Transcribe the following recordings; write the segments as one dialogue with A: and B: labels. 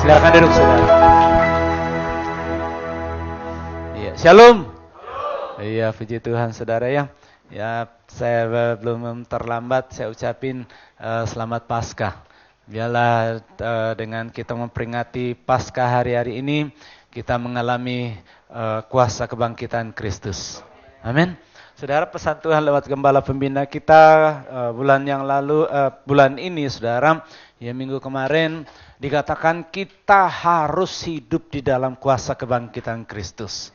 A: Silakan duduk saudara. Iya, shalom. Iya, puji Tuhan saudara ya. Ya, saya belum terlambat, saya ucapin selamat Paskah. Biarlah dengan kita memperingati Paskah hari-hari ini, kita mengalami kuasa kebangkitan Kristus. Amin. Saudara, pesan Tuhan lewat gembala pembina kita bulan ini saudara, ya minggu kemarin dikatakan kita harus hidup di dalam kuasa kebangkitan Kristus.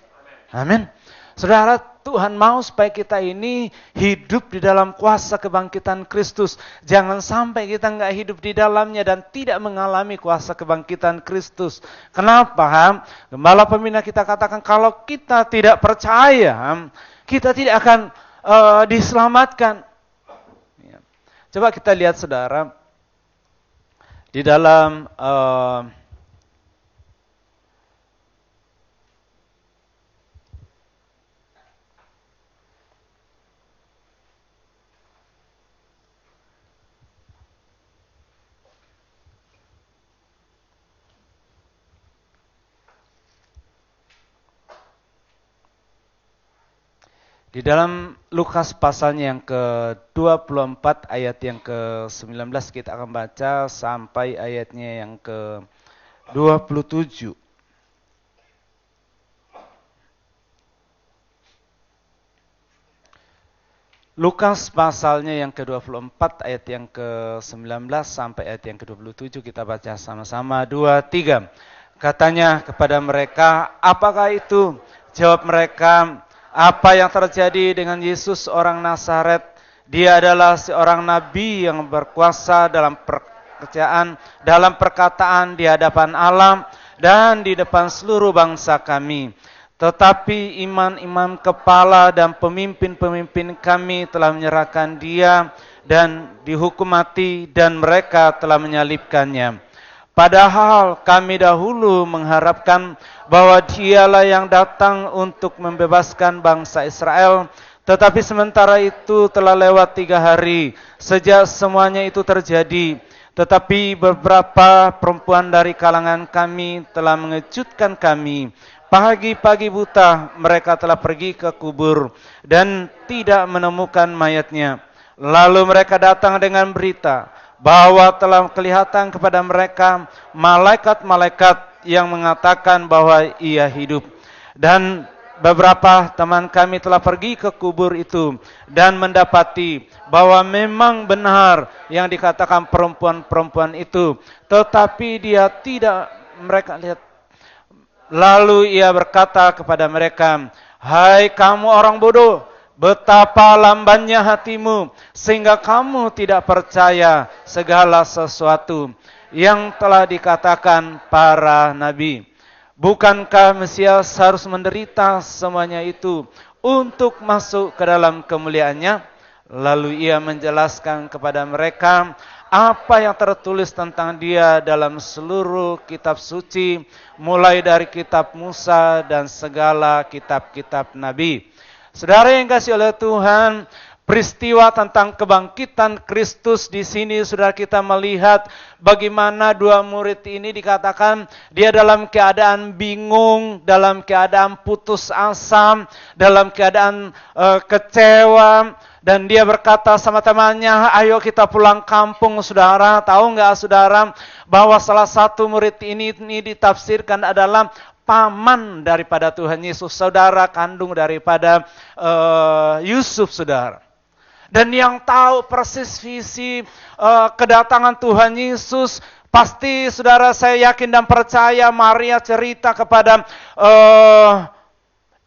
A: Amin. Saudara, Tuhan mau supaya kita ini hidup di dalam kuasa kebangkitan Kristus. Jangan sampai kita nggak hidup di dalamnya dan tidak mengalami kuasa kebangkitan Kristus. Kenapa? Gembala pembina kita katakan kalau kita tidak percaya, kita tidak akan diselamatkan. Coba kita lihat saudara, di dalam Lukas pasalnya yang ke-24 ayat yang ke-19 kita akan baca sampai ayatnya yang ke-27. Lukas pasalnya yang ke-24 ayat yang ke-19 sampai ayat yang ke-27 kita baca sama-sama 2, 3. Katanya kepada mereka, apakah itu? Jawab mereka, apa yang terjadi dengan Yesus orang Nazaret? Dia adalah seorang nabi yang berkuasa dalam pekerjaan, dalam perkataan di hadapan Allah dan di depan seluruh bangsa kami. Tetapi imam-imam kepala dan pemimpin-pemimpin kami telah menyerahkan dia dan dihukum mati dan mereka telah menyalibkannya. Padahal kami dahulu mengharapkan bahwa dialah yang datang untuk membebaskan bangsa Israel. Tetapi sementara itu telah lewat 3 hari sejak semuanya itu terjadi. Tetapi beberapa perempuan dari kalangan kami telah mengejutkan kami. Pagi-pagi buta mereka telah pergi ke kubur dan tidak menemukan mayatnya. Lalu mereka datang dengan berita bahwa telah kelihatan kepada mereka malaikat-malaikat yang mengatakan bahwa ia hidup. Dan beberapa teman kami telah pergi ke kubur itu dan mendapati bahwa memang benar yang dikatakan perempuan-perempuan itu, tetapi dia tidak mereka lihat. Lalu ia berkata kepada mereka, hai kamu orang bodoh, betapa lambannya hatimu, sehingga kamu tidak percaya segala sesuatu yang telah dikatakan para nabi. Bukankah Mesias harus menderita semuanya itu untuk masuk ke dalam kemuliaannya? Lalu ia menjelaskan kepada mereka apa yang tertulis tentang dia dalam seluruh kitab suci, mulai dari kitab Musa dan segala kitab-kitab nabi. Saudara yang kasih oleh Tuhan, peristiwa tentang kebangkitan Kristus di sini saudara kita melihat bagaimana 2 murid ini dikatakan dia dalam keadaan bingung, dalam keadaan putus asa, dalam keadaan kecewa. Dan dia berkata sama temannya, ayo kita pulang kampung saudara. Tahu nggak saudara bahwa salah satu murid ini ditafsirkan adalah paman daripada Tuhan Yesus, saudara kandung daripada Yusuf saudara. Dan yang tahu persis visi kedatangan Tuhan Yesus, pasti saudara saya yakin dan percaya Maria cerita kepada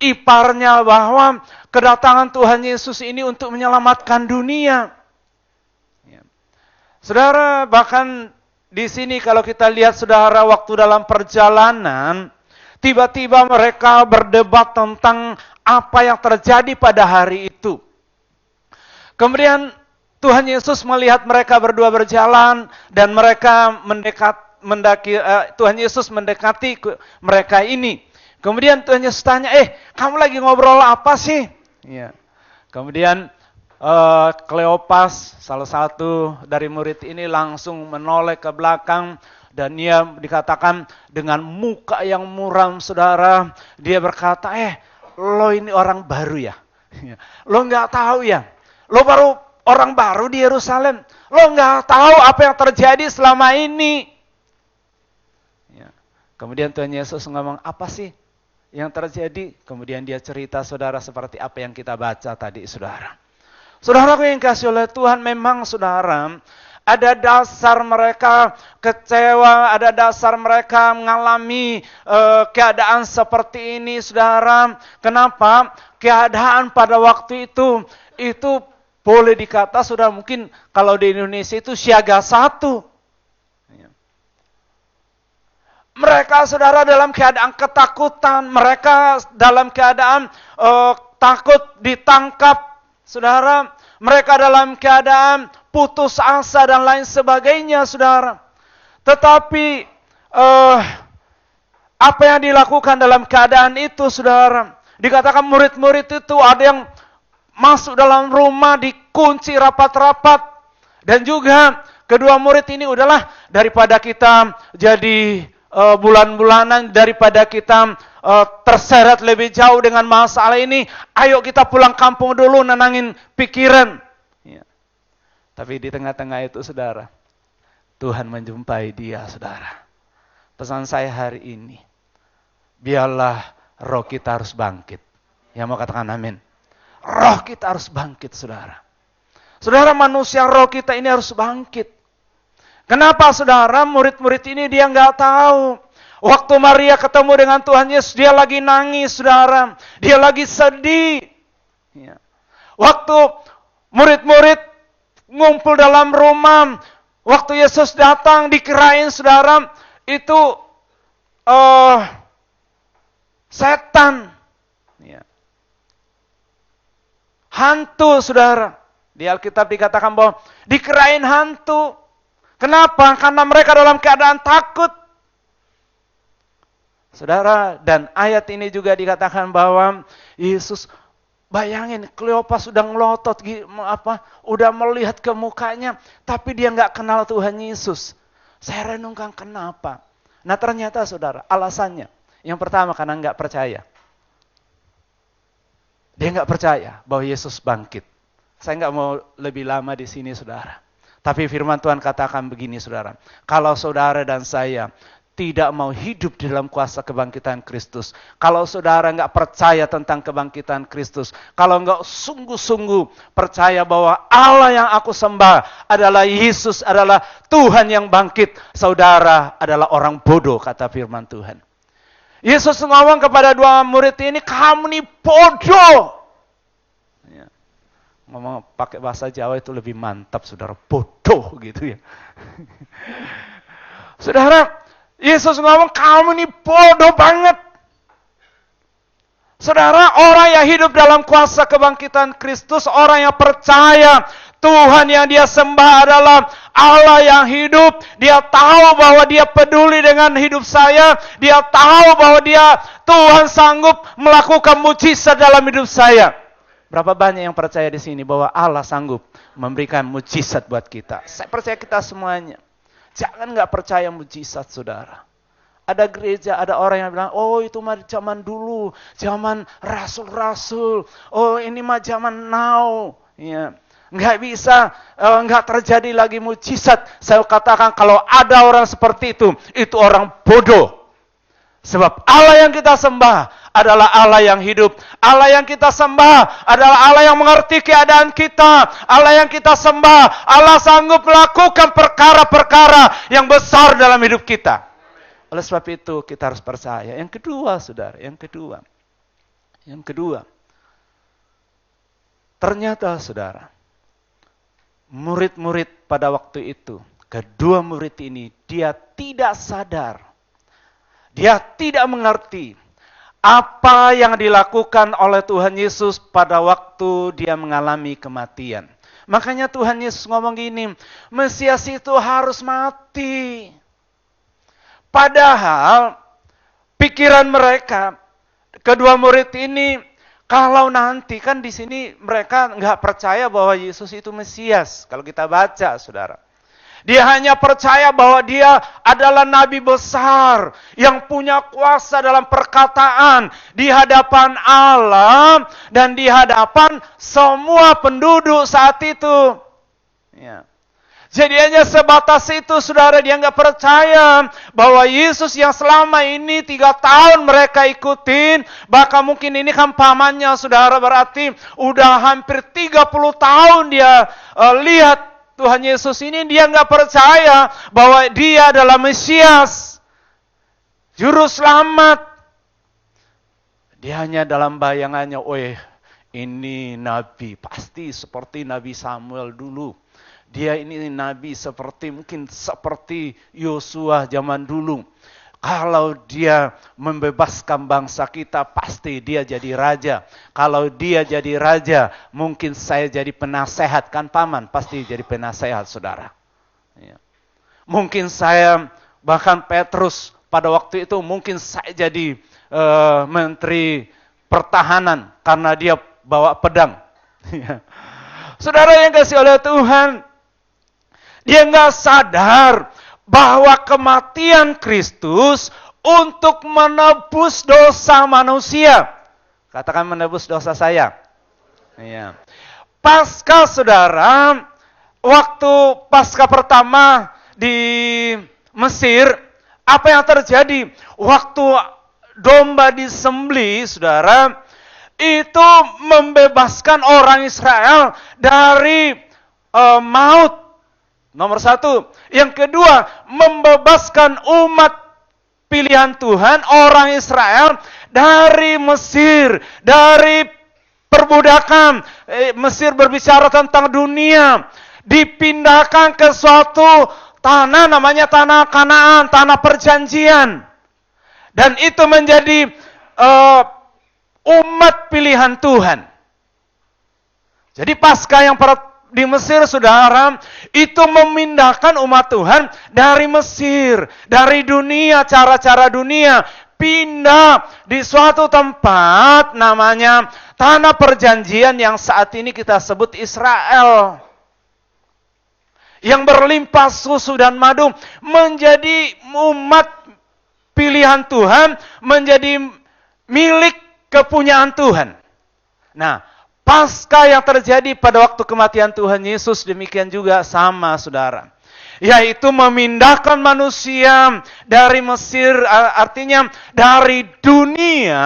A: iparnya bahwa kedatangan Tuhan Yesus ini untuk menyelamatkan dunia. Saudara, bahkan di sini kalau kita lihat saudara waktu dalam perjalanan, tiba-tiba mereka berdebat tentang apa yang terjadi pada hari itu. Kemudian Tuhan Yesus melihat mereka berdua berjalan dan mereka Tuhan Yesus mendekati mereka ini. Kemudian Tuhan Yesus tanya, kamu lagi ngobrol apa sih? Ya. Kemudian Kleopas, salah satu dari murid ini langsung menoleh ke belakang, Dan dia dikatakan dengan muka yang muram, saudara. Dia berkata, lo ini orang baru ya? Lo nggak tahu ya? Lo baru orang baru di Yerusalem. Lo nggak tahu apa yang terjadi selama ini. Ya. Kemudian Tuhan Yesus ngomong, apa sih yang terjadi? Kemudian dia cerita, saudara, seperti apa yang kita baca tadi, saudara. Saudaraku yang kasih oleh Tuhan, memang saudara, ada dasar mereka kecewa, ada dasar mereka mengalami keadaan seperti ini, saudara. Kenapa? Keadaan pada waktu itu boleh dikata, saudara, mungkin kalau di Indonesia itu siaga 1. Mereka, saudara, dalam keadaan ketakutan, mereka dalam keadaan takut ditangkap, saudara. Mereka dalam keadaan putus asa dan lain sebagainya, saudara. Tetapi apa yang dilakukan dalam keadaan itu, saudara? Dikatakan murid-murid itu ada yang masuk dalam rumah, dikunci rapat-rapat. Dan juga kedua murid ini, udahlah, daripada kita jadi bulan-bulanan, daripada kita terseret lebih jauh dengan masalah ini, ayo kita pulang kampung dulu, nenangin pikiran. Ya. Tapi di tengah-tengah itu, saudara, Tuhan menjumpai dia, saudara. Pesan saya hari ini, biarlah roh kita harus bangkit. Yang mau katakan amin? Roh kita harus bangkit, saudara. Saudara, manusia roh kita ini harus bangkit. Kenapa, saudara? Murid-murid ini dia nggak tahu. Waktu Maria ketemu dengan Tuhan Yesus, dia lagi nangis, saudara. Dia lagi sedih. Ya. Waktu murid-murid ngumpul dalam rumah, waktu Yesus datang, dikirain, saudara, itu setan. Ya. Hantu, saudara. Di Alkitab dikatakan bahwa dikirain hantu. Kenapa? Karena mereka dalam keadaan takut. Saudara, dan ayat ini juga dikatakan bahwa Yesus, bayangin, Kleopas sudah ngelotot, udah melihat ke mukanya, tapi dia nggak kenal Tuhan Yesus. Saya renungkan kenapa. Nah, ternyata, saudara, alasannya. Yang pertama, karena nggak percaya. Dia nggak percaya bahwa Yesus bangkit. Saya nggak mau lebih lama di sini, saudara. Tapi firman Tuhan katakan begini, saudara. Kalau saudara dan saya tidak mau hidup di dalam kuasa kebangkitan Kristus, kalau saudara nggak percaya tentang kebangkitan Kristus, kalau nggak sungguh-sungguh percaya bahwa Allah yang aku sembah adalah Yesus, adalah Tuhan yang bangkit, saudara adalah orang bodoh, kata firman Tuhan. Yesus ngomong kepada dua murid ini, kamu nih bodoh. Ya. Ngomong pakai bahasa Jawa itu lebih mantap, saudara, bodoh gitu ya. Saudara, Yesus ngomong, kamu ini bodoh banget. Saudara, orang yang hidup dalam kuasa kebangkitan Kristus, orang yang percaya Tuhan yang dia sembah adalah Allah yang hidup. Dia tahu bahwa dia peduli dengan hidup saya. Dia tahu bahwa Tuhan sanggup melakukan mujizat dalam hidup saya. Berapa banyak yang percaya di sini bahwa Allah sanggup memberikan mujizat buat kita? Saya percaya kita semuanya. Jangan nggak percaya mujizat, saudara. Ada gereja, ada orang yang bilang, oh itu mah zaman dulu, zaman rasul-rasul. Oh ini mah zaman now. Ya. Nggak bisa, nggak terjadi lagi mujizat. Saya katakan kalau ada orang seperti itu orang bodoh. Sebab Allah yang kita sembah adalah Allah yang hidup. Allah yang kita sembah adalah Allah yang mengerti keadaan kita. Allah yang kita sembah, Allah sanggup melakukan perkara-perkara yang besar dalam hidup kita. Oleh sebab itu kita harus percaya. Yang kedua, saudara, yang kedua. Ternyata, saudara, murid-murid pada waktu itu, kedua murid ini, dia tidak sadar. Dia tidak mengerti apa yang dilakukan oleh Tuhan Yesus pada waktu dia mengalami kematian. Makanya Tuhan Yesus ngomong gini, Mesias itu harus mati. Padahal pikiran mereka, kedua murid ini, kalau nanti kan di sini mereka nggak percaya bahwa Yesus itu Mesias. Kalau kita baca, saudara. Dia hanya percaya bahwa dia adalah nabi besar yang punya kuasa dalam perkataan di hadapan Allah dan di hadapan semua penduduk saat itu. Ya. Jadi hanya sebatas itu, saudara, dia nggak percaya bahwa Yesus yang selama ini 3 tahun mereka ikutin, bahkan mungkin ini kan pamannya, saudara, berarti udah hampir 30 tahun dia lihat Tuhan Yesus ini, dia nggak percaya bahwa dia adalah Mesias, Juru Selamat. Dia hanya dalam bayangannya, ini nabi, pasti seperti Nabi Samuel dulu. Dia ini nabi mungkin seperti Yosua zaman dulu. Kalau dia membebaskan bangsa kita, pasti dia jadi raja. Kalau dia jadi raja, mungkin saya jadi penasehat. Kan paman pasti jadi penasehat, saudara. Ya. Mungkin saya, bahkan Petrus pada waktu itu, mungkin saya jadi menteri pertahanan karena dia bawa pedang. Ya. Saudara yang kasih oleh Tuhan, dia nggak sadar bahwa kematian Kristus untuk menebus dosa manusia. Katakan menebus dosa saya. Iya. Pasca, saudara, waktu pasca pertama di Mesir, apa yang terjadi? Waktu domba disembelih, saudara, itu membebaskan orang Israel dari maut. Nomor 1. Yang kedua, membebaskan umat pilihan Tuhan, orang Israel, dari Mesir, dari perbudakan. Mesir berbicara tentang dunia. Dipindahkan ke suatu tanah, namanya tanah Kanaan, tanah perjanjian. Dan itu menjadi umat pilihan Tuhan. Jadi pasca yang di Mesir, saudara, itu memindahkan umat Tuhan dari Mesir, dari dunia, cara-cara dunia, pindah di suatu tempat namanya tanah perjanjian yang saat ini kita sebut Israel. Yang berlimpah susu dan madu, menjadi umat pilihan Tuhan, menjadi milik kepunyaan Tuhan. Nah, pasca yang terjadi pada waktu kematian Tuhan Yesus, demikian juga sama, saudara. Yaitu memindahkan manusia dari Mesir, artinya dari dunia,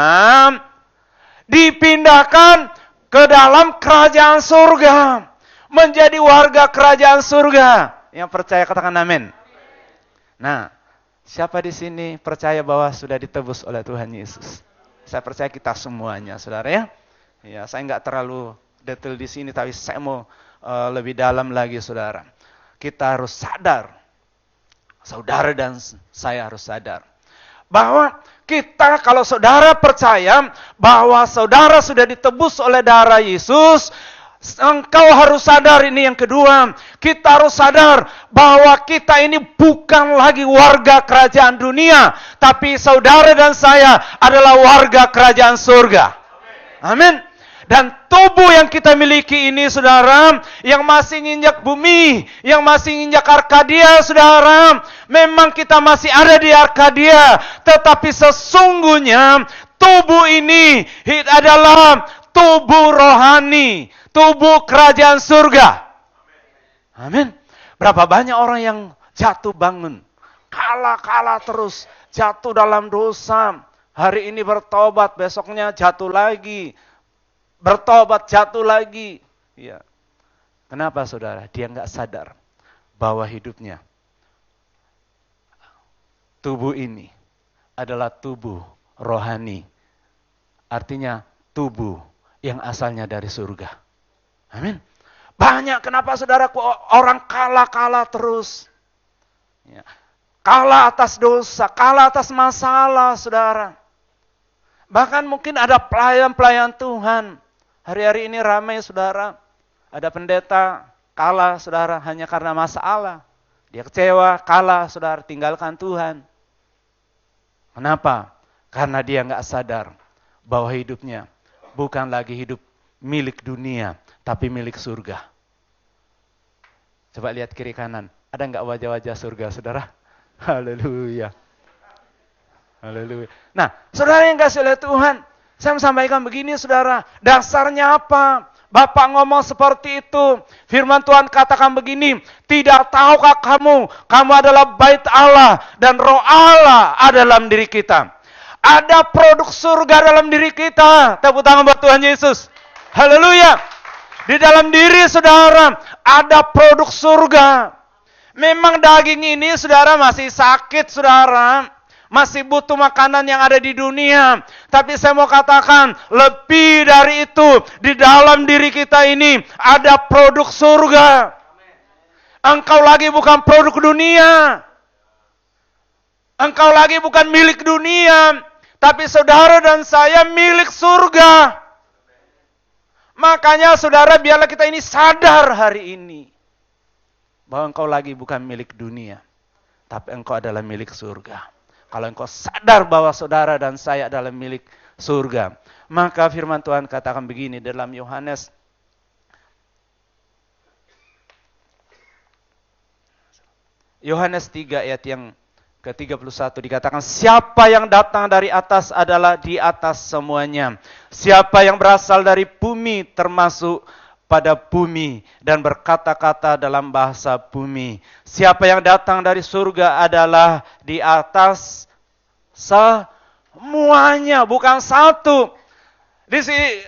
A: dipindahkan ke dalam kerajaan surga. Menjadi warga kerajaan surga. Yang percaya katakan amin. Nah, siapa di sini percaya bahwa sudah ditebus oleh Tuhan Yesus? Saya percaya kita semuanya, saudara ya. Ya, saya nggak terlalu detail di sini, tapi saya mau lebih dalam lagi, saudara. Kita harus sadar, saudara dan saya harus sadar, bahwa kita, kalau saudara percaya bahwa saudara sudah ditebus oleh darah Yesus, engkau harus sadar ini yang kedua. Kita harus sadar bahwa kita ini bukan lagi warga kerajaan dunia, tapi saudara dan saya adalah warga kerajaan surga. Amin. Dan tubuh yang kita miliki ini, saudara, yang masih nginjak bumi, yang masih nginjak Arkadia, saudara, memang kita masih ada di Arkadia, tetapi sesungguhnya tubuh ini adalah tubuh rohani, tubuh kerajaan surga. Amin. Berapa banyak orang yang jatuh bangun, kalah terus, jatuh dalam dosa, hari ini bertobat, besoknya jatuh lagi. Bertobat, jatuh lagi. Ya. Kenapa, saudara? Dia nggak sadar bahwa hidupnya, tubuh ini adalah tubuh rohani. Artinya tubuh yang asalnya dari surga. Amin. Banyak kenapa, saudara, orang kalah terus. Ya. Kalah atas dosa, kalah atas masalah, saudara. Bahkan mungkin ada pelayan-pelayan Tuhan. Hari-hari ini ramai, saudara. Ada pendeta kalah, saudara, hanya karena masalah. Dia kecewa, kalah, saudara, tinggalkan Tuhan. Kenapa? Karena dia nggak sadar bahwa hidupnya bukan lagi hidup milik dunia, tapi milik surga. Coba lihat kiri kanan. Ada nggak wajah-wajah surga, saudara? Haleluya. Haleluya. Nah, saudara yang kasih oleh Tuhan, saya sampaikan begini, saudara. Dasarnya apa? Bapak ngomong seperti itu. Firman Tuhan katakan begini, tidak tahukah kamu adalah bait Allah dan roh Allah ada dalam diri kita. Ada produk surga dalam diri kita. Tepuk tangan buat Tuhan Yesus. Haleluya. Di dalam diri saudara ada produk surga. Memang daging ini saudara masih sakit, saudara. Masih butuh makanan yang ada di dunia. Tapi saya mau katakan, lebih dari itu, di dalam diri kita ini ada produk surga. Engkau lagi bukan produk dunia. Engkau lagi bukan milik dunia. Tapi saudara dan saya milik surga. Makanya saudara, biarlah kita ini sadar hari ini. Bahwa engkau lagi bukan milik dunia. Tapi engkau adalah milik surga. Kalau engkau sadar bahwa saudara dan saya adalah milik surga. Maka firman Tuhan katakan begini dalam Yohanes. Yohanes 3 ayat yang ke-31 dikatakan, siapa yang datang dari atas adalah di atas semuanya. Siapa yang berasal dari bumi termasuk pada bumi dan berkata-kata dalam bahasa bumi. Siapa yang datang dari surga adalah di atas semuanya, bukan satu. Di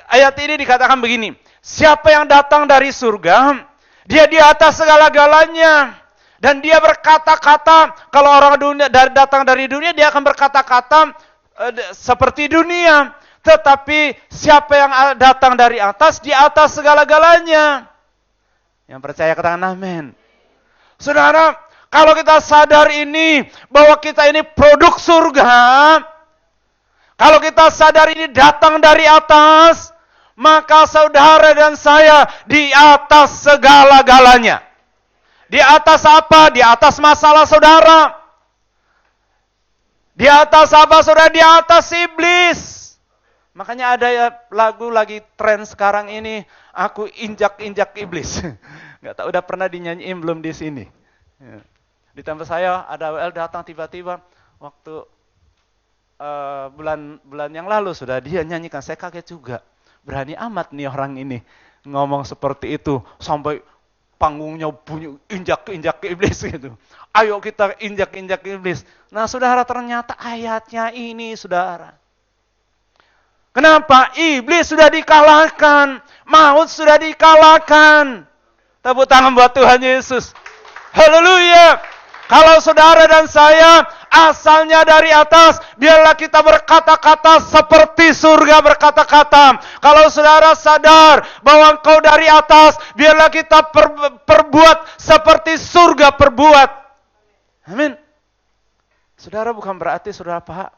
A: ayat ini dikatakan begini, siapa yang datang dari surga, dia di atas segala-galanya. Dan dia berkata-kata, kalau orang dunia datang dari dunia, dia akan berkata-kata seperti dunia. Tetapi siapa yang datang dari atas, di atas segala-galanya. Yang percaya katakan amin. Saudara, kalau kita sadar ini, bahwa kita ini produk surga, kalau kita sadar ini datang dari atas, maka saudara dan saya di atas segala-galanya. Di atas apa? Di atas masalah saudara. Di atas apa saudara? Di atas iblis. Makanya ada ya lagu lagi tren sekarang ini, aku injak-injak iblis. Nggak tahu udah pernah dinyanyiin belum di sini. Di tempat saya ada WL datang tiba-tiba waktu bulan yang lalu sudah dia nyanyikan, saya kaget juga. Berani amat nih orang ini ngomong seperti itu sampai panggungnya bunyi injak-injak iblis gitu. Ayo kita injak-injak iblis. Nah, saudara, ternyata ayatnya ini, saudara. Kenapa? Iblis sudah dikalahkan. Maut sudah dikalahkan. Tepuk tangan buat Tuhan Yesus. Haleluya. Kalau saudara dan saya asalnya dari atas, biarlah kita berkata-kata seperti surga berkata-kata. Kalau saudara sadar bahwa engkau dari atas, biarlah kita perbuat seperti surga perbuat. Amin. Saudara, bukan berarti saudara Pak,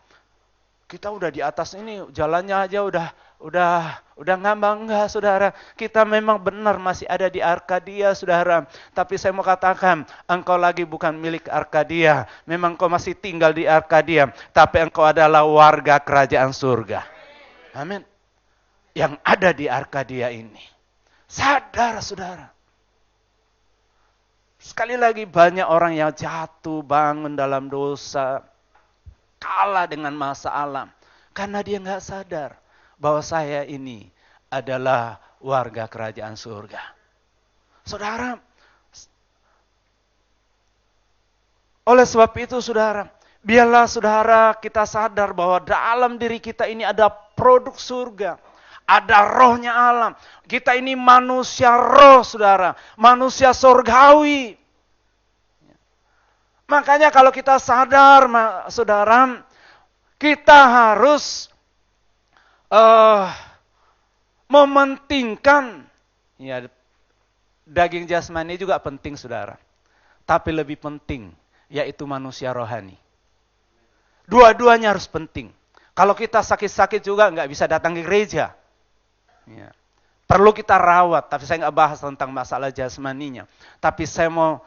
A: kita udah di atas ini, jalannya aja udah ngambang. Enggak, saudara. Kita memang benar masih ada di Arkadia, saudara. Tapi saya mau katakan, engkau lagi bukan milik Arkadia. Memang engkau masih tinggal di Arkadia. Tapi engkau adalah warga kerajaan surga. Amin. Yang ada di Arkadia ini. Sadar, saudara. Sekali lagi banyak orang yang jatuh bangun dalam dosa. Kalah dengan masalah. Karena dia nggak sadar bahwa saya ini adalah warga kerajaan surga. Saudara, oleh sebab itu saudara, biarlah saudara kita sadar bahwa dalam diri kita ini ada produk surga. Ada rohnya Allah. Kita ini manusia roh, saudara. Manusia surgawi. Makanya kalau kita sadar, saudara, kita harus mementingkan, ya, daging jasmani juga penting, saudara. Tapi lebih penting, yaitu manusia rohani. Dua-duanya harus penting. Kalau kita sakit-sakit juga nggak bisa datang ke gereja. Ya. Perlu kita rawat, tapi saya nggak bahas tentang masalah jasmaninya. Tapi saya mau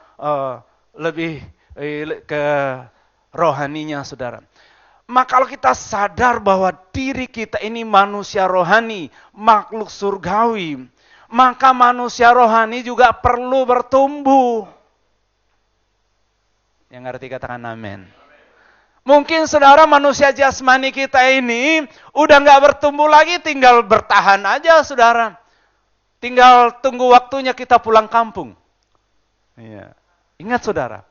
A: lebih ke rohaninya, saudara. Maka kalau kita sadar bahwa diri kita ini manusia rohani, makhluk surgawi, maka manusia rohani juga perlu bertumbuh. Yang ngerti katakan amin. Mungkin saudara manusia jasmani kita ini udah nggak bertumbuh lagi, tinggal bertahan aja saudara. Tinggal tunggu waktunya kita pulang kampung. Iya. Ingat saudara,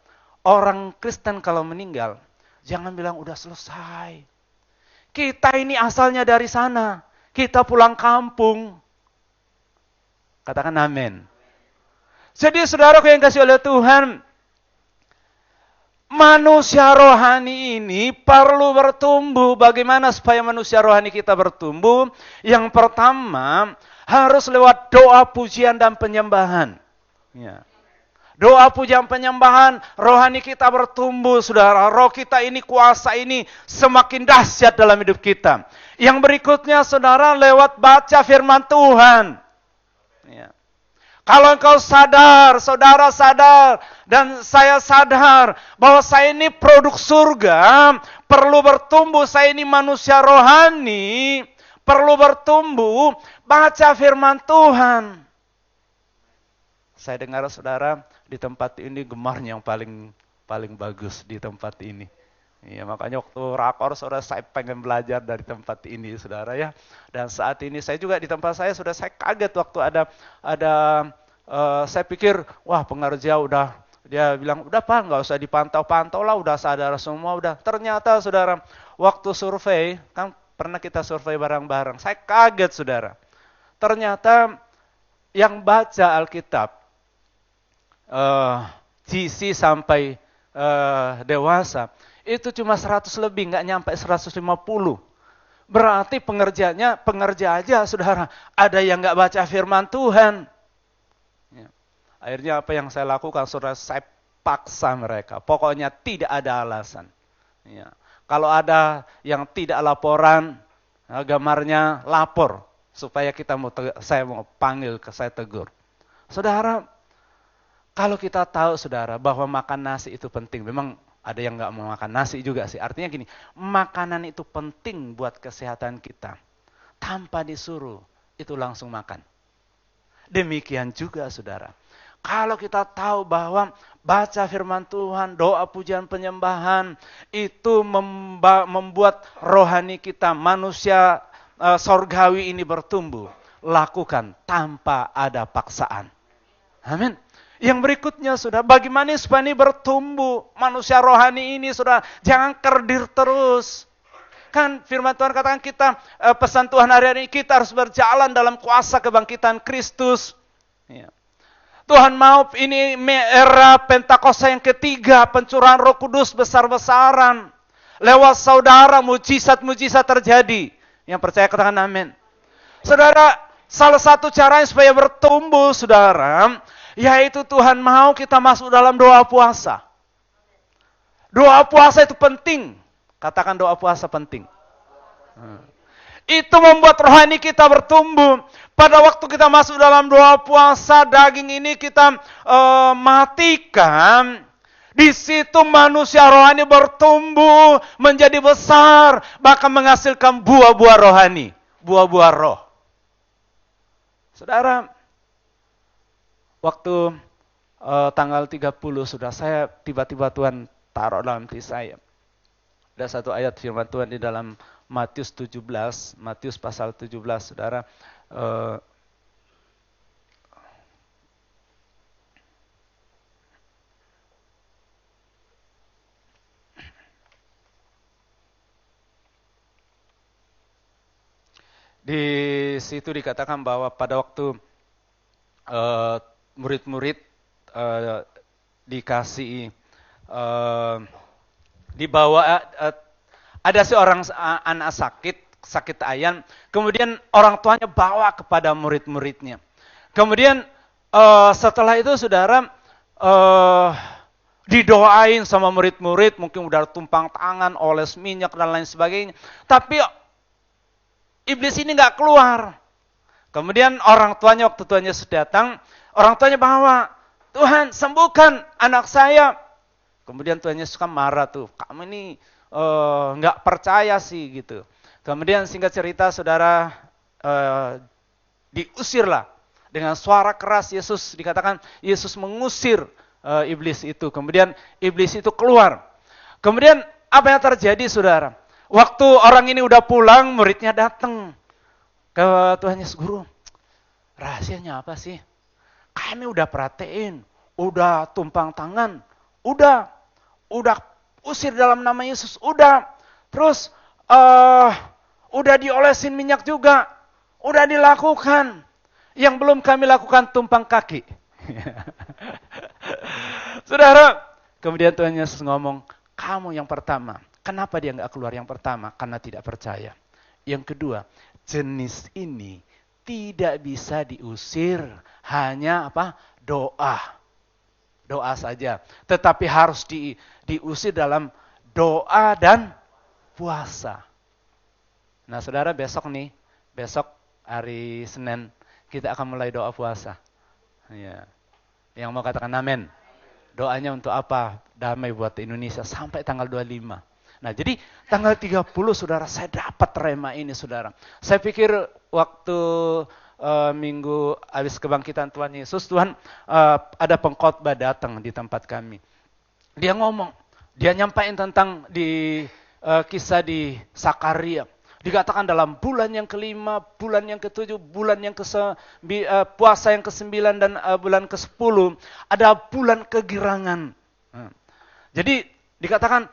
A: orang Kristen kalau meninggal, jangan bilang udah selesai. Kita ini asalnya dari sana. Kita pulang kampung. Katakan amin. Jadi saudaraku yang kasih oleh Tuhan, manusia rohani ini perlu bertumbuh. Bagaimana supaya manusia rohani kita bertumbuh? Yang pertama, harus lewat doa, pujian, dan penyembahan. Ya. Doa, pujian, penyembahan, rohani kita bertumbuh, saudara. Roh kita ini, kuasa ini semakin dahsyat dalam hidup kita. Yang berikutnya, saudara, lewat baca firman Tuhan. Ya. Kalau engkau sadar, saudara sadar, dan saya sadar bahwa saya ini produk surga, perlu bertumbuh, saya ini manusia rohani, perlu bertumbuh, baca firman Tuhan. Saya dengar saudara, di tempat ini gemarnya yang paling bagus di tempat ini. Ya, makanya waktu rakor saudara saya pengen belajar dari tempat ini saudara ya. Dan saat ini saya juga di tempat saya sudah saya kaget waktu ada saya pikir wah pengerja udah dia bilang udah Pak nggak usah dipantau-pantau lah udah sadar semua udah. Ternyata saudara waktu survei kan pernah kita survei bareng-bareng. Saya kaget saudara. Ternyata yang baca Alkitab GC sampai dewasa itu cuma 100 lebih, nggak nyampe 150. Berarti pengerja aja, saudara. Ada yang nggak baca firman Tuhan. Ya. Akhirnya apa yang saya lakukan, saudara, saya paksa mereka. Pokoknya tidak ada alasan. Ya. Kalau ada yang tidak laporan, gamarnya lapor supaya saya mau panggil, saya tegur. Saudara, kalau kita tahu, saudara, bahwa makan nasi itu penting, memang ada yang nggak mau makan nasi juga sih. Artinya gini, makanan itu penting buat kesehatan kita. Tanpa disuruh, itu langsung makan. Demikian juga, saudara. Kalau kita tahu bahwa baca firman Tuhan, doa, pujian, penyembahan, itu membuat rohani kita, manusia sorgawi ini bertumbuh. Lakukan tanpa ada paksaan. Amin. Yang berikutnya, saudara, bagaimana supaya ini bertumbuh? Manusia rohani ini, saudara, jangan kerdir terus. Kan firman Tuhan katakan kita, pesan Tuhan hari ini, kita harus berjalan dalam kuasa kebangkitan Kristus. Ya. Tuhan mau ini era Pentakosta yang ketiga, pencurahan Roh Kudus besar-besaran. Lewat saudara, mujizat-mujizat terjadi. Yang percaya katakan amin. Saudara, salah satu caranya supaya bertumbuh, saudara, yaitu Tuhan mau kita masuk dalam doa puasa. Doa puasa itu penting. Katakan doa puasa penting. Itu membuat rohani kita bertumbuh. Pada waktu kita masuk dalam doa puasa, daging ini kita matikan. Di situ manusia rohani bertumbuh, menjadi besar, bahkan menghasilkan buah-buah rohani. Buah-buah roh. Saudara, waktu tanggal 30 sudah saya tiba-tiba Tuhan taruh dalam hati saya. Ada satu ayat firman Tuhan di dalam Matius 17, Matius pasal 17, saudara. Di situ dikatakan bahwa pada waktu murid-murid dikasih dibawa ada seorang anak sakit ayan, kemudian orang tuanya bawa kepada murid-muridnya. Kemudian setelah itu saudara didoain sama murid-murid, mungkin udah tumpang tangan, oles minyak dan lain sebagainya. Tapi iblis ini nggak keluar. Kemudian orang tuanya waktu tuanya sudah datang, orang tuanya bawa, Tuhan sembuhkan anak saya. Kemudian Tuhan Yesus kan marah tuh, kamu ini nggak percaya sih gitu. Kemudian singkat cerita saudara diusirlah dengan suara keras. Yesus dikatakan Yesus mengusir iblis itu. Kemudian iblis itu keluar. Kemudian apa yang terjadi, saudara? Waktu orang ini udah pulang, muridnya datang ke Tuhan Yesus, guru, rahasianya apa sih? Kami udah perhatiin, udah tumpang tangan, udah usir dalam nama Yesus, udah. Terus udah diolesin minyak juga, udah dilakukan. Yang belum kami lakukan tumpang kaki. Saudara, kemudian Tuhan Yesus ngomong, kamu yang pertama. Kenapa dia nggak keluar yang pertama? Karena tidak percaya. Yang kedua, jenis ini tidak bisa diusir hanya apa? Doa saja. Tetapi harus diusir dalam doa dan puasa. Nah, saudara, besok hari Senin kita akan mulai doa puasa. Ya. Yang mau katakan amin. Doanya untuk apa? Damai buat Indonesia sampai tanggal 25. Nah, jadi tanggal 30, saudara, saya dapat rema ini, saudara. Saya pikir waktu minggu habis kebangkitan Tuhan Yesus, Tuhan ada pengkhotbah datang di tempat kami. Dia ngomong, dia nyampain tentang di kisah di Sakaria. Dikatakan dalam bulan yang kelima, bulan yang ketujuh, bulan yang puasa yang ke-9 dan bulan ke-10, ada bulan kegirangan. Jadi dikatakan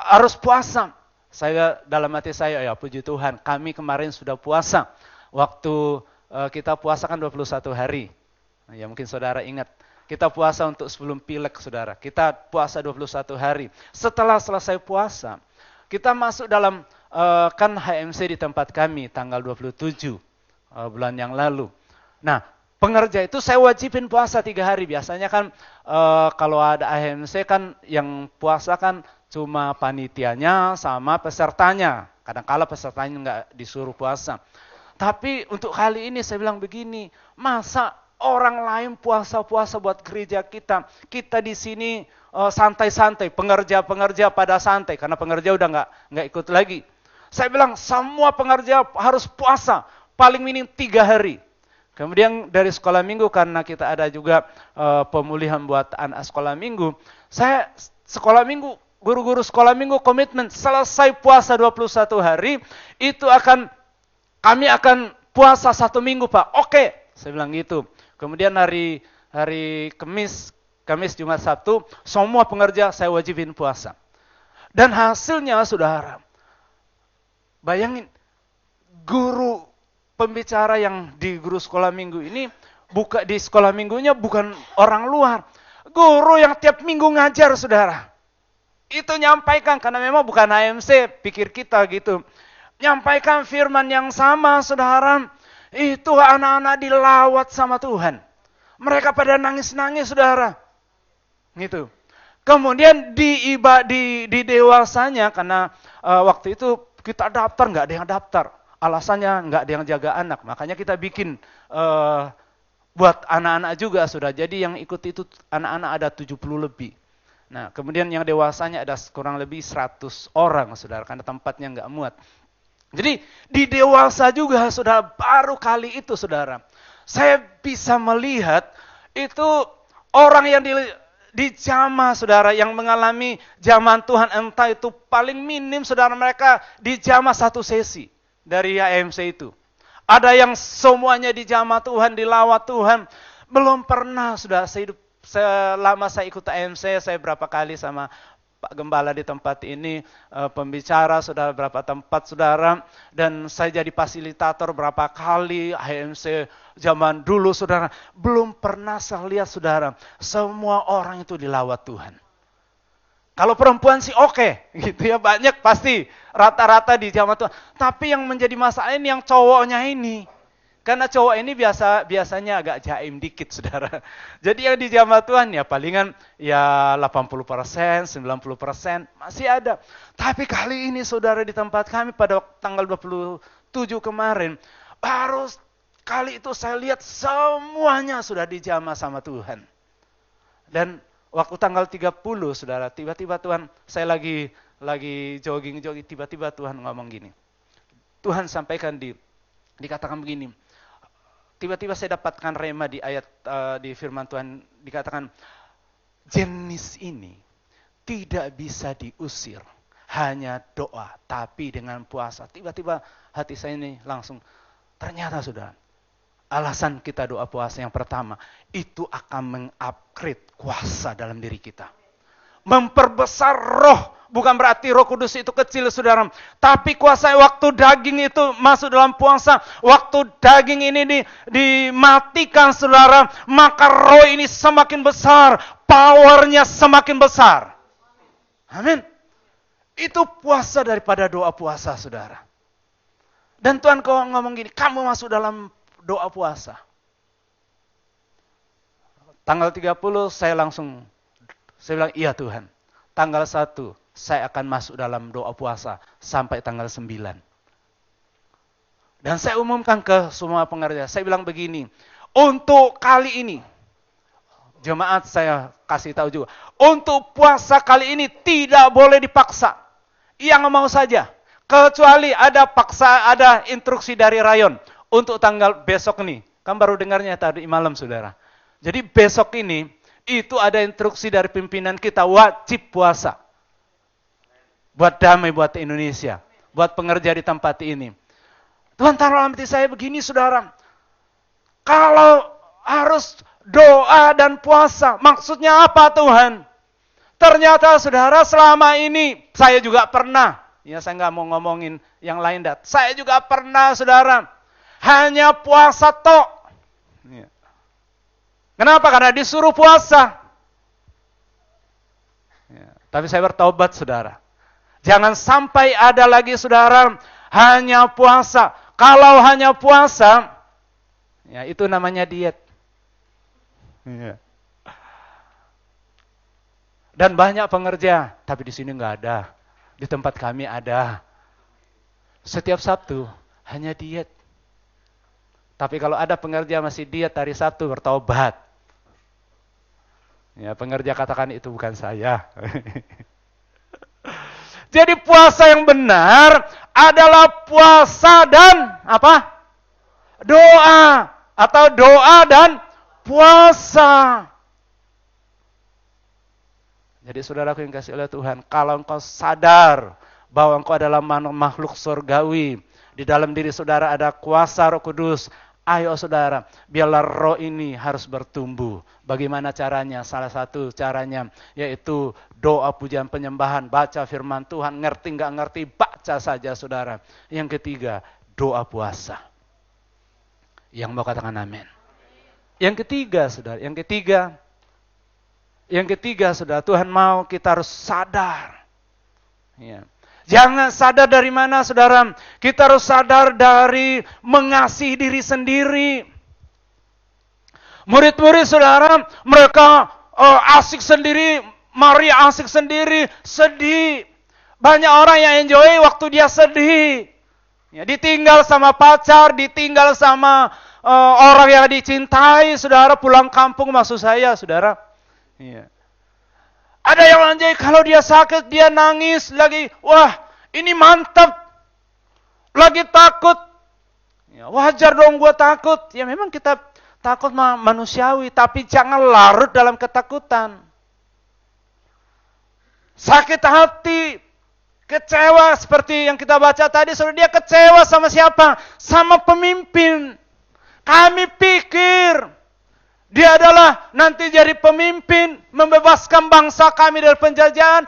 A: harus puasa. Saya dalam hati saya, ya puji Tuhan, kami kemarin sudah puasa. Waktu kita puasa kan 21 hari. Ya mungkin saudara ingat, kita puasa untuk sebelum Pileg, saudara. Kita puasa 21 hari. Setelah selesai puasa, kita masuk dalam kan HMC di tempat kami tanggal 27 bulan yang lalu. Nah, pengerja itu saya wajibin puasa 3 hari. Biasanya kan kalau ada HMC kan yang puasa kan cuma panitianya sama pesertanya. Kadang-kala pesertanya nggak disuruh puasa. Tapi untuk kali ini saya bilang begini, masa orang lain puasa-puasa buat gereja kita. Kita di sini santai-santai, pengerja pada santai karena pengerja udah nggak ikut lagi. Saya bilang semua pengerja harus puasa paling minim 3 hari. Kemudian dari sekolah minggu, karena kita ada juga pemulihan buat anak sekolah minggu, saya sekolah minggu, guru-guru sekolah minggu komitmen selesai puasa 21 hari itu kami akan puasa 1 minggu, Pak. Oke, saya bilang gitu. Kemudian hari Kamis, Jumat, Sabtu, semua pengerja saya wajibin puasa. Dan hasilnya, saudara, bayangin, guru pembicara yang di guru sekolah minggu ini, di sekolah minggunya bukan orang luar. Guru yang tiap minggu ngajar, saudara. Itu nyampaikan, karena memang bukan AMC, pikir kita gitu. Nyampaikan firman yang sama, saudara. Itu anak-anak dilawat sama Tuhan. Mereka pada nangis-nangis, saudara. Gitu. Kemudian di dewasanya, karena waktu itu kita daftar, nggak ada yang daftar. Alasannya nggak ada yang jaga anak. Makanya kita bikin buat anak-anak juga, sudah. Jadi yang ikut itu anak-anak ada 70 lebih. Nah, kemudian yang dewasanya ada kurang lebih 100 orang, saudara. Karena tempatnya nggak muat. Jadi di dewasa juga, saudara, baru kali itu, saudara, saya bisa melihat itu orang yang di jamaah, saudara, yang mengalami jamaah Tuhan, entah itu paling minim, saudara, mereka di jamaah 1 sesi dari AMC itu. Ada yang semuanya di jamaah Tuhan, dilawat Tuhan. Belum pernah, saudara, selama saya ikut AMC, saya berapa kali sama Pak Gembala di tempat ini, pembicara, saudara, berapa tempat, saudara, dan saya jadi fasilitator berapa kali, HMC zaman dulu, saudara, belum pernah saya lihat, saudara, semua orang itu dilawat Tuhan. Kalau perempuan sih oke, gitu ya, banyak pasti, rata-rata di zaman Tuhan. Tapi yang menjadi masalah ini yang cowoknya ini. Karena cowok ini biasanya agak jaim dikit, saudara. Jadi yang di jamaah Tuhan ya palingan ya 80%, 90% masih ada. Tapi kali ini, saudara, di tempat kami pada tanggal 27 kemarin, baru kali itu saya lihat semuanya sudah di jamaah sama Tuhan. Dan waktu tanggal 30, saudara, tiba-tiba Tuhan, saya lagi jogging, tiba-tiba Tuhan ngomong gini. Tuhan sampaikan dikatakan begini. Tiba-tiba saya dapatkan rema di ayat di firman Tuhan, dikatakan jenis ini tidak bisa diusir hanya doa, tapi dengan puasa. Tiba-tiba hati saya ini langsung, ternyata saudara, alasan kita doa puasa yang pertama, itu akan mengupgrade kuasa dalam diri kita. Memperbesar roh. Bukan berarti Roh Kudus itu kecil, saudara. Tapi kuasa waktu daging itu masuk dalam puasa, waktu daging ini dimatikan, saudara, maka roh ini semakin besar, powernya semakin besar. Amin. Itu puasa daripada doa puasa, saudara. Dan Tuhan kau ngomong gini, kamu masuk dalam doa puasa. Tanggal 30 saya bilang, iya Tuhan. Tanggal 1 saya akan masuk dalam doa puasa sampai tanggal 9. Dan saya umumkan ke semua pengerja. Saya bilang begini, untuk kali ini, jemaat saya kasih tahu juga, untuk puasa kali ini tidak boleh dipaksa. Yang mau saja. Kecuali ada instruksi dari Rayon untuk tanggal besok nih. Kan baru dengarnya tadi malam, saudara. Jadi besok ini, itu ada instruksi dari pimpinan kita, wajib puasa. Buat damai, buat Indonesia. Buat pengerja di tempat ini. Tuhan taruh dalam hati saya begini, saudara. Kalau harus doa dan puasa, maksudnya apa Tuhan? Ternyata saudara, selama ini saya juga pernah. Ya, saya nggak mau ngomongin yang lain, saya juga pernah, saudara. Hanya puasa tok. Ya. Kenapa? Karena disuruh puasa. Ya. Tapi saya bertobat, saudara. Jangan sampai ada lagi, saudara, hanya puasa. Kalau hanya puasa, ya itu namanya diet. Ya. Dan banyak pengerja, tapi di sini nggak ada. Di tempat kami ada. Setiap Sabtu hanya diet. Tapi kalau ada pengerja masih diet hari Sabtu, bertobat. Ya, pengerja katakan itu bukan saya. Jadi puasa yang benar adalah puasa dan apa? Doa. Atau doa dan puasa. Jadi saudaraku yang kasih oleh Tuhan, kalau engkau sadar bahwa engkau adalah makhluk surgawi, di dalam diri saudara ada kuasa Roh Kudus, ayo saudara, biarlah roh ini harus bertumbuh. Bagaimana caranya? Salah satu caranya yaitu doa, pujian, penyembahan, baca firman Tuhan, ngerti nggak ngerti, baca saja saudara. Yang ketiga, doa puasa. Yang mau katakan amin. Yang ketiga saudara, yang ketiga saudara, Tuhan mau kita harus sadar. Ya. Jangan sadar dari mana saudara, kita harus sadar dari mengasihi diri sendiri. Murid-murid saudara, mereka asik sendiri, mari asik sendiri, sedih. Banyak orang yang enjoy waktu dia sedih. Ya, ditinggal sama pacar, ditinggal sama orang yang dicintai, saudara, pulang kampung maksud saya, saudara. Ya. Ada yang enjoy kalau dia sakit, dia nangis lagi, wah ini mantap, lagi takut. Ya, wajar dong gua takut. Ya memang kita takut manusiawi, tapi jangan larut dalam ketakutan. Sakit hati, kecewa seperti yang kita baca tadi, saudara, dia kecewa sama siapa? Sama pemimpin. Kami pikir dia adalah nanti jadi pemimpin, membebaskan bangsa kami dari penjajahan.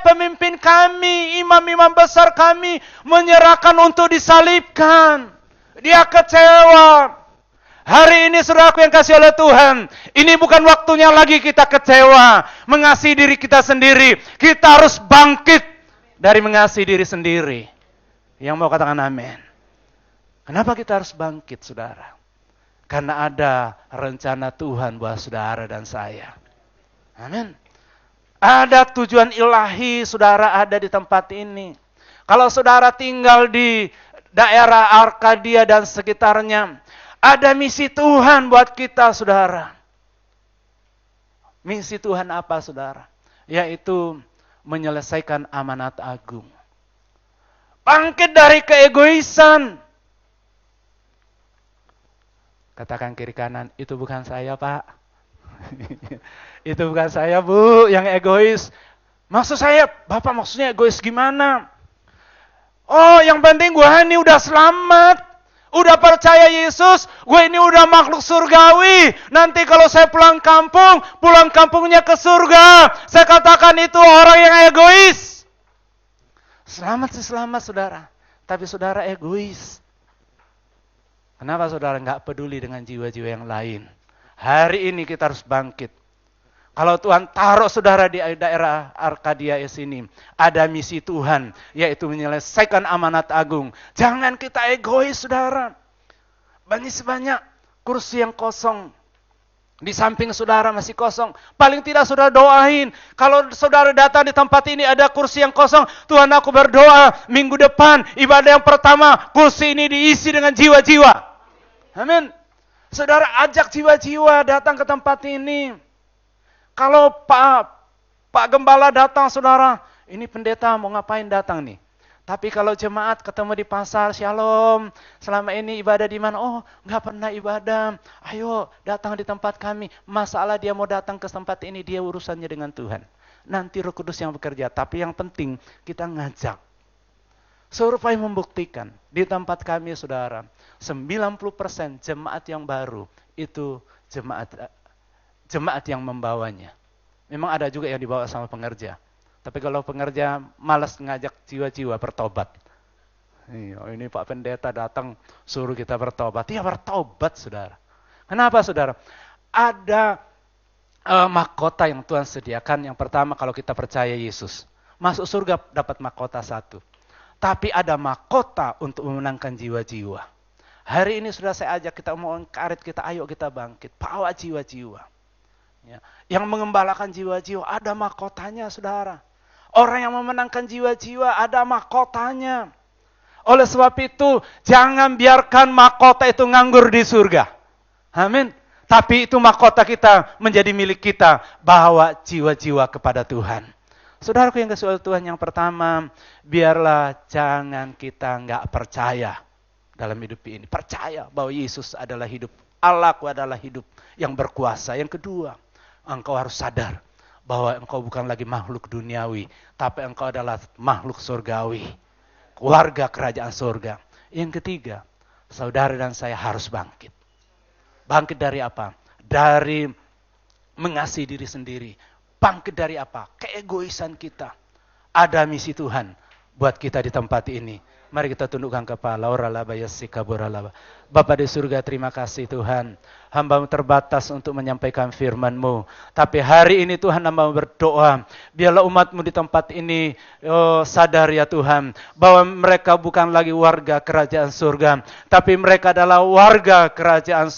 A: Pemimpin kami, imam-imam besar kami menyerahkan untuk disalibkan. Dia kecewa. Hari ini saudaraku yang kasih oleh Tuhan, ini bukan waktunya lagi kita kecewa, mengasihi diri kita sendiri. Kita harus bangkit dari mengasihi diri sendiri. Yang mau katakan amin. Kenapa kita harus bangkit, saudara? Karena ada rencana Tuhan buat saudara dan saya. Amin. Ada tujuan ilahi, saudara, ada di tempat ini. Kalau saudara tinggal di daerah Arkadia dan sekitarnya, ada misi Tuhan buat kita, saudara. Misi Tuhan apa, saudara? Yaitu menyelesaikan amanat agung. Bangkit dari keegoisan. Katakan kiri kanan, itu bukan saya, Pak. Itu bukan saya, Bu, yang egois. Maksud saya, Bapak maksudnya egois gimana? Oh, yang penting gue ini udah selamat. Udah percaya Yesus, gue ini udah makhluk surgawi. Nanti kalau saya pulang kampungnya ke surga. Saya katakan itu orang yang egois. Selamat sih selamat, saudara. Tapi saudara egois. Kenapa saudara nggak peduli dengan jiwa-jiwa yang lain? Hari ini kita harus bangkit. Kalau Tuhan taruh saudara di daerah Arkadia sini, ada misi Tuhan, yaitu menyelesaikan amanat agung. Jangan kita egois, saudara. Banyak kursi yang kosong. Di samping saudara masih kosong. Paling tidak saudara doain. Kalau saudara datang di tempat ini ada kursi yang kosong, Tuhan aku berdoa minggu depan, ibadah yang pertama, kursi ini diisi dengan jiwa-jiwa. Amin. Saudara ajak jiwa-jiwa datang ke tempat ini. Kalau Pak Gembala datang, saudara, ini pendeta mau ngapain datang nih? Tapi kalau jemaat ketemu di pasar, shalom, selama ini ibadah di mana? Oh, nggak pernah ibadah. Ayo datang di tempat kami. Masalah dia mau datang ke tempat ini, dia urusannya dengan Tuhan. Nanti Roh Kudus yang bekerja. Tapi yang penting kita ngajak. Survei membuktikan di tempat kami, saudara, 90% jemaat yang baru itu jemaat yang membawanya. Memang ada juga yang dibawa sama pengerja. Tapi kalau pengerja malas ngajak jiwa-jiwa bertobat. Ini Pak Pendeta datang suruh kita bertobat. Ya bertobat, saudara. Kenapa, saudara? Ada mahkota yang Tuhan sediakan. Yang pertama kalau kita percaya Yesus. Masuk surga dapat mahkota 1. Tapi ada mahkota untuk memenangkan jiwa-jiwa. Hari ini sudah saya ajak kita mau karet kita, ayo kita bangkit. Bawa jiwa-jiwa. Ya. Yang mengembalakan jiwa-jiwa ada mahkotanya, saudara. Orang yang memenangkan jiwa-jiwa ada mahkotanya. Oleh sebab itu, jangan biarkan mahkota itu nganggur di surga. Amin. Tapi itu mahkota kita menjadi milik kita. Bawa jiwa-jiwa kepada Tuhan. Saudaraku yang kasih Tuhan, yang pertama, biarlah jangan kita nggak percaya dalam hidup ini. Percaya bahwa Yesus adalah hidup. Allahku adalah hidup yang berkuasa. Yang kedua, engkau harus sadar bahwa engkau bukan lagi makhluk duniawi, tapi engkau adalah makhluk surgawi. Keluarga kerajaan surga. Yang ketiga, saudara dan saya harus bangkit. Bangkit dari apa? Dari mengasihi diri sendiri. Bangkit dari apa? Keegoisan kita. Ada misi Tuhan buat kita di tempat ini. Mari kita tundukkan kepala. Bapa di surga, terima kasih Tuhan. Hamba-Mu terbatas untuk menyampaikan firman-Mu. Tapi hari ini Tuhan, hamba-Mu berdoa. Biarlah umat-Mu di tempat ini sadar ya Tuhan. Bahwa mereka bukan lagi warga kerajaan surga. Tapi mereka adalah warga kerajaan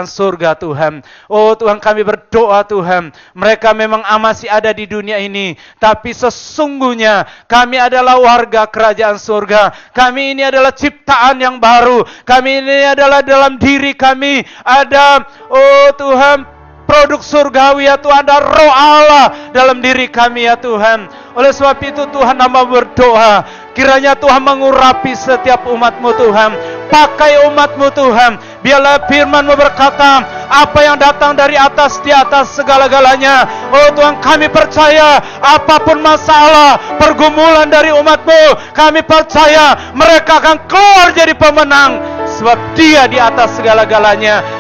A: surga Tuhan. Oh Tuhan, kami berdoa Tuhan. Mereka memang masih ada di dunia ini. Tapi sesungguhnya kami adalah warga kerajaan surga. Kami ini adalah ciptaan yang baru. Kami ini adalah dalam diri kami ada, oh Tuhan, produk surgawi ya Tuhan. Ada roh Allah dalam diri kami ya Tuhan. Oleh sebab itu Tuhan, hamba berdoa. Kiranya Tuhan mengurapi setiap umat-Mu Tuhan. Pakai umat-Mu Tuhan. Biarlah firman-Mu berkata, apa yang datang dari atas, di atas segala-galanya. Oh Tuhan, kami percaya apapun masalah, pergumulan dari umat-Mu, kami percaya mereka akan keluar jadi pemenang. Sebab Dia di atas segala-galanya.